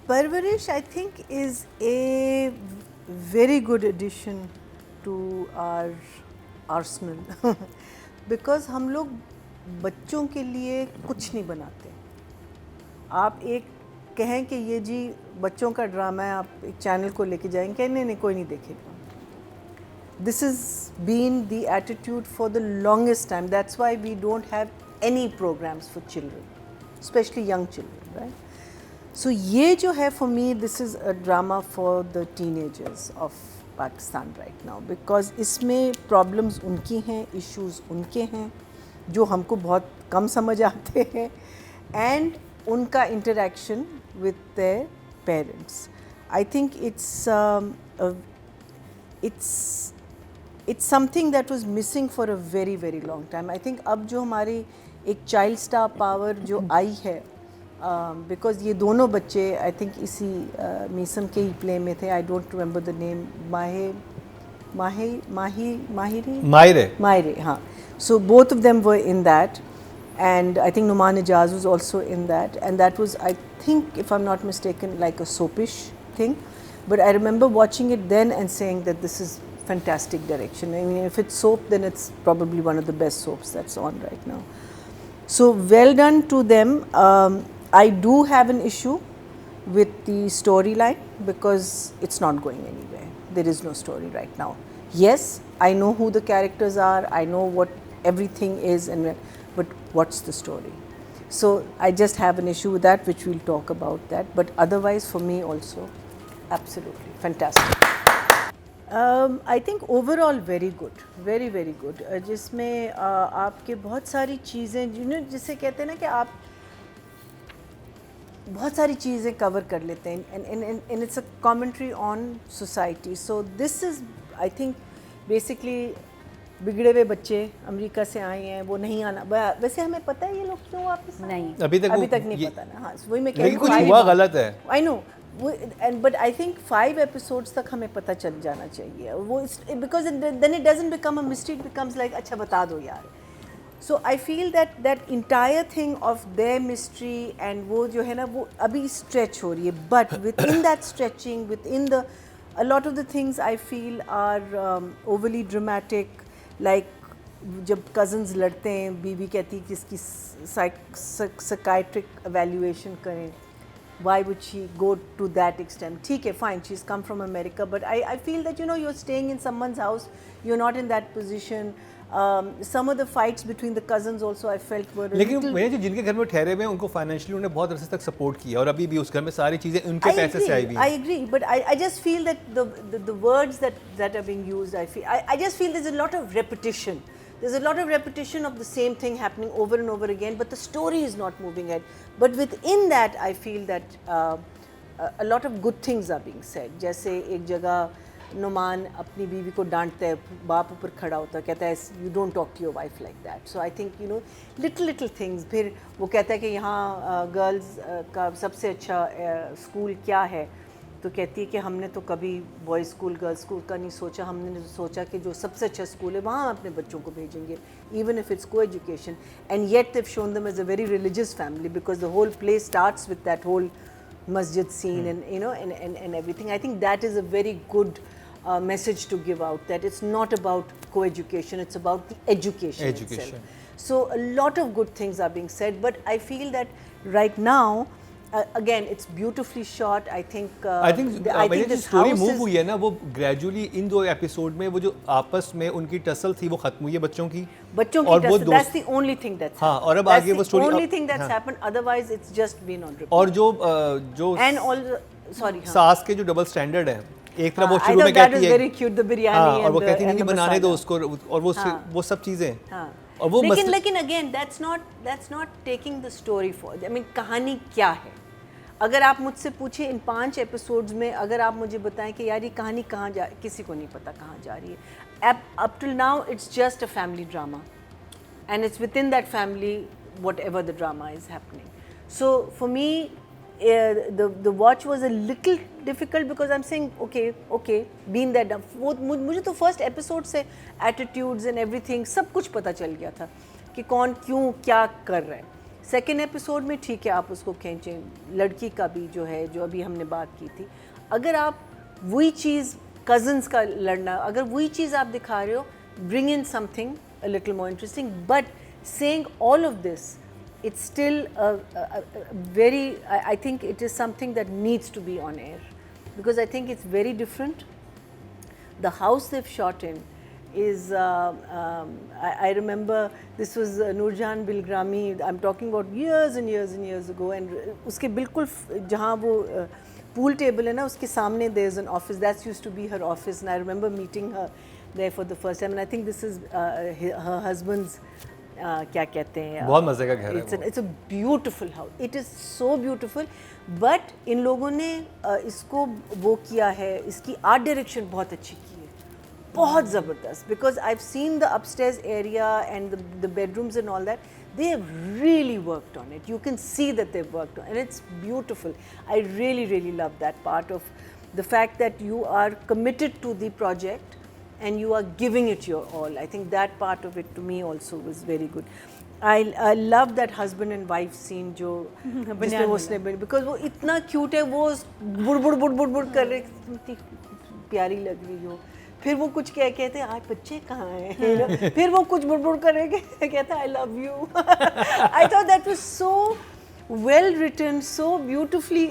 Parvarish, I think, is a very good addition to our arsenal because हम लोग बच्चों के लिए कुछ नहीं बनाते. आप एक कहें कि ये जी बच्चों का ड्रामा है, आप एक चैनल को लेके जाएंगे, नहीं कोई नहीं देखेगा. This has been the attitude for the longest time. That's why we don't have any programs for children, especially young children, right? So ये जो है for me, this is a drama for the teenagers of Pakistan right now because इसमें problems उनकी हैं, issues उनके हैं जो हमको बहुत कम समझ आते हैं and उनका interaction with their parents. I think it's something that was missing for a very very long time. I think अब जो हमारी एक child star power जो आई है because ये दोनों बच्चे I think इसी मीसम के ही प्ले में थे. I don't remember the name. माहिरे, हाँ. So both of them were in that and I think Numan Ijaz was also in that and that was, I think if I'm not mistaken, like a soapish thing. But I remember watching it then and saying that this is fantastic direction. I mean, if it's soap, then it's probably one of the best soaps that's on right now. So well done to them. I do have an issue with the storyline because it's not going anywhere. There is no story right now. Yes, I know who the characters are. I know what everything is, but what's the story? So I just have an issue with that, which we'll talk about that. But otherwise, for me also, absolutely fantastic. I think overall very good, very very good. जिसमें आपके बहुत सारी चीज़ें जिसे कहते हैं ना कि आप बहुत सारी चीज़ें कवर कर लेते हैं and it's a commentary on society. So this is, I think, basically बिगड़े हुए बच्चे अमेरिका से आए हैं, वो नहीं आना. वैसे हमें पता है ये लोग क्यों वापस नहीं, अभी तक नहीं पता ना. हाँ, वही मैं कह रही हूँ, कुछ हुआ गलत है. I know. But I think 5 episodes तक हमें पता चल जाना चाहिए वो, because then it doesn't become a mystery, it becomes like अच्छा बता दो यार. So I feel that entire thing of their mystery and वो जो है ना वो अभी stretch हो रही है. But within that stretching, within a lot of the things I feel are overly dramatic. Like जब cousins लड़ते हैं, बीवी कहती है कि इसकी psychiatric evaluation करें. Why would she go to that extent? ठीक है, fine, she's come from America, but I feel that you're staying in someone's house, you're not in that position. Some of the fights between the cousins also I felt were. लेकिन मैंने जो जिनके घर में ठहरे हुए हैं उनको फाइनेंशियली उन्हें बहुत अरसे तक सपोर्ट किया और अभी भी उस घर में सारी चीजें उनके पैसे से आई हुई हैं. I agree, but I just feel that the words that are being used, I just feel there's a lot of repetition. There's a lot of repetition of the same thing happening over and over again, but the story is not moving ahead. But within that, I feel that a lot of good things are being said. जैसे एक जगह नुमान अपनी बीवी को डांटता है, बाप ऊपर खड़ा होता है, कहता है you don't talk to your wife like that. So I think little things. फिर वो कहता है कि यहाँ गर्ल्स का सबसे अच्छा स्कूल क्या है, तो कहती है कि हमने तो कभी बॉयज़ स्कूल गर्ल्स स्कूल का नहीं सोचा, हमने सोचा कि जो सबसे अच्छा स्कूल है वहाँ अपने बच्चों को भेजेंगे, even if it's co-education. And yet they've shown them as a very religious family because the whole play starts with that whole masjid scene and everything. I think that is a very good message to give out, that it's not about co-education, it's about the education itself. So a lot of good things are being said, but I feel that right now again it's beautifully shot. I think जो story move हुई है ना वो gradually इन 2 episode में वो जो आपस में उनकी टसल थी वो खत्म हुई है बच्चों की tussle. That's the only thing that's हाँ, और अब आगे वो story only thing that's happened, otherwise it's just been on repeat. और जो and all sorry सास के जो डबल स्टैंडर्ड है, एक तरफ वो शुरू में कहती है very cute, the biryani, और वो कहती नहीं बनाने दो उसको, और वो सब चीजें, और वो लेकिन again that's not taking the story forward. I mean कहानी क्या है? अगर आप मुझसे पूछे इन 5 एपिसोड्स में, अगर आप मुझे बताएं कि यार ये कहानी कहाँ जा, किसी को नहीं पता कहाँ जा रही है. Up till now it's just a family drama and it's within that family whatever the drama is happening. So for me the watch was a little difficult because I'm saying okay being that मुझे तो first episode से attitudes and everything सब कुछ पता चल गया था कि कौन क्यों क्या कर रहा है. सेकेंड एपिसोड में ठीक है आप उसको खींचें, लड़की का भी जो है, जो अभी हमने बात की थी, अगर आप वही चीज़ कज़न्स का लड़ना, अगर वही चीज़ आप दिखा रहे हो, bring in something a little more interesting, but saying all of this, it's still a very, I think it is something that needs to be on air, because I think it's very different. The house they've shot in is, I remember this was Nurjan Bilgrami, I'm talking about years and years and years ago, and uske bilkul jahan wo pool table hai na, uske samne there's an office, that used to be her office, and I remember meeting her there for the first time, and I think this is her husband's क्या कहते हैं, बहुत मजे का घर है, it's a beautiful house, it is so beautiful, but इन लोगों ने इसको वो किया है, इसकी आर्ट डायरेक्शन बहुत अच्छी की है, बहुत ज़बरदस्त, because I've seen the upstairs area and the bedrooms and all that, they have really worked on it, you can see that they've worked on it, and it's beautiful. I really, really love that part of the fact that you are committed to the project and you are giving it your all. I think that part of it to me also was very good. I love that husband and wife scene जो जिसमें उसने, because वो इतना cute है, वो बुड़ कर रहे, इतनी प्यारी लग रही हो, फिर वो कुछ कहते हैं आज बच्चे कहाँ हैं, फिर वो कुछ बुड़ कर रहे कहता I love you. I thought that was so well written, so beautifully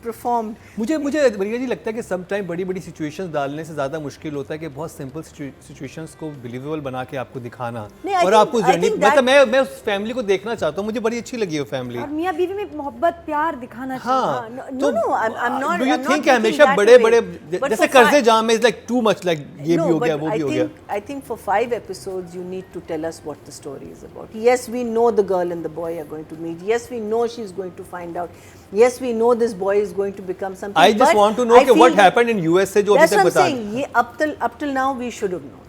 performed. मुझे बरिया जी लगता है कि सम टाइम बड़ी सिचुएशंस डालने से ज़्यादा मुश्किल होता है कि बहुत सिंपल सिचुएशंस को बिलीवेबल बना के आपको दिखाना, और आपको जर्नी, मतलब मैं उस फैमिली को देखना चाहता हूँ, मुझे बड़ी अच्छी लगी वो फैमिली, और मियां बीवी में मोहब्बत प्यार दिखाना चाहिए। तो डू यू थिंक हमेशा बड़े जैसे कर्जे जाम में is like too much, like ये भी हो गया वो भी हो गया? I think for 5 episodes you need to tell us what the story is about. Yes, we know the girl and the boy are going to meet. Yes, we know she's going to find out. Yes, we know this boy is going to become something. I just want to know what happened in USA जो अभी तक बता। That's what I'm saying. ये up till now we should have known.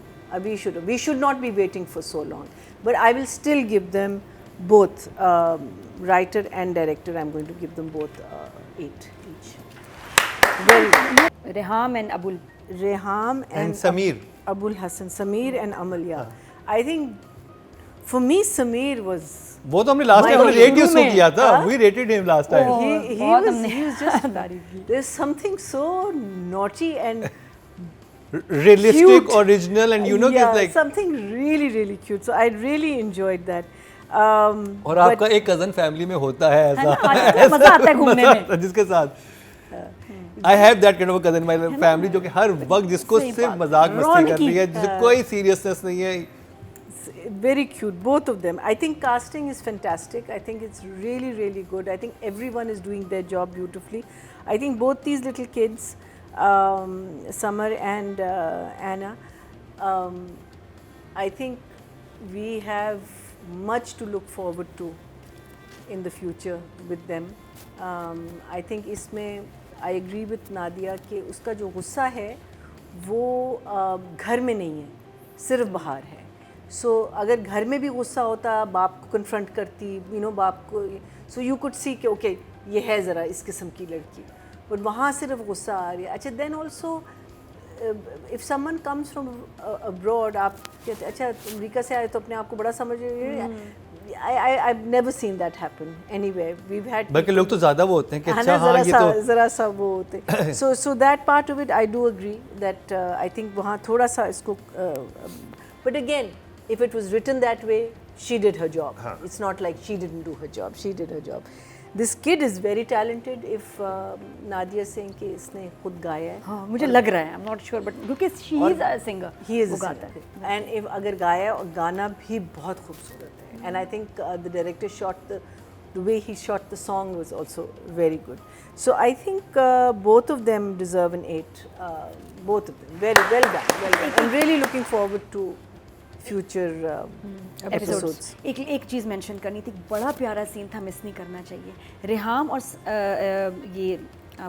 We should not be waiting for so long. But I will still give them both, writer and director. I'm going to give them both 8 each. Well, Reham and Abul. Reham and Sameer. Abul Hassan, Sameer and Amal. Yeah, I think for me Sameer was. वो तो हमने last time rate उसको किया था, we rated him last time. He was just there's something so naughty and realistic, cute. Original, and you know, yeah, like something really really cute. So I really enjoyed that. और आपका एक cousin family में होता है ऐसा, मजा आता है घूमने में, जिसके साथ I have that kind of a cousin in my family जो कि हर वक्त जिसको सिर्फ मजाक मस्ती कर रही है, जिसे कोई सीरियसनेस नहीं है. Very cute, both of them. I think casting is fantastic. I think it's really, really good. I think everyone is doing their job beautifully. I think both these little kids, Summer and Anna, I think we have much to look forward to in the future with them. I think इसमें I agree with Nadia कि उसका जो गुस्सा है वो घर में नहीं है, सिर्फ बाहर है. So अगर घर में भी गुस्सा होता, बाप को कन्फ्रंट करती, बाप को, so you could see कि okay ये है ज़रा इस किस्म की लड़की, but वहाँ सिर्फ गुस्सा आ रही है. अच्छा, then also if someone comes from abroad, आप कहते अच्छा अमेरिका से आए तो अपने आप को बड़ा समझ रहे हैं. I've never seen that happen anywhere. We've had बल्कि लोग तो ज़्यादा वो होते हैं कि अच्छा हाँ ये तो ज़रा सा वो होते हैं. So that part of it I do agree that I think वहाँ थोड़ा सा इसको but again if it was written that way, she did her job. It's not like she didn't do her job. She did her job. This kid is very talented. If Nadia is saying कि इसने खुद गाया है, हाँ मुझे लग रहा है, I'm not sure, but because she is a singer, he is a singer. And if अगर गाया और गाना भी बहुत खूबसूरत है. And I think the director shot the way he shot the song was also very good. So I think both of them deserve an 8. Both of them, very well done. I'm really looking forward to future episodes. एक चीज़ mention करनी थी, बड़ा प्यारा scene था, miss नहीं करना चाहिए. रेहाम और ये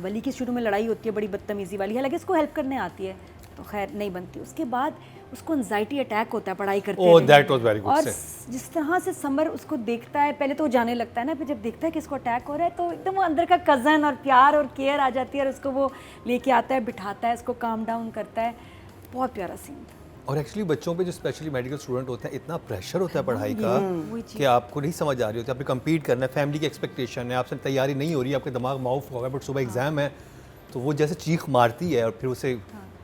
वली की शुरू में लड़ाई होती है बड़ी बदतमीज़ी वाली, हालांकि इसको हेल्प करने आती है तो खैर नहीं बनती. उसके बाद उसको एंजाइटी अटैक होता है पढ़ाई करते हुए. that was very good. और जिस तरह से समर उसको देखता है, पहले तो वो जाने लगता है ना, फिर जब देखता है कि इसको अटैक हो रहा है तो एकदम वो अंदर का कज़न और प्यार और केयर आ जाती है और उसको वो लेके आता है, बिठाता है, इसको काम डाउन करता है. बहुत प्यारा सीन था. और एक्चुअली बच्चों पे जो स्पेशली मेडिकल स्टूडेंट होते हैं इतना प्रेशर होता है पढ़ाई का कि आपको नहीं समझ आ रही होती, आपने कम्पीट करना है, फैमिली की एक्सपेक्टेशन है, आपसे तैयारी नहीं हो रही, आपके दिमाग माउफ हो गया, बट सुबह एग्जाम है, तो वो जैसे चीख मारती है और फिर उसे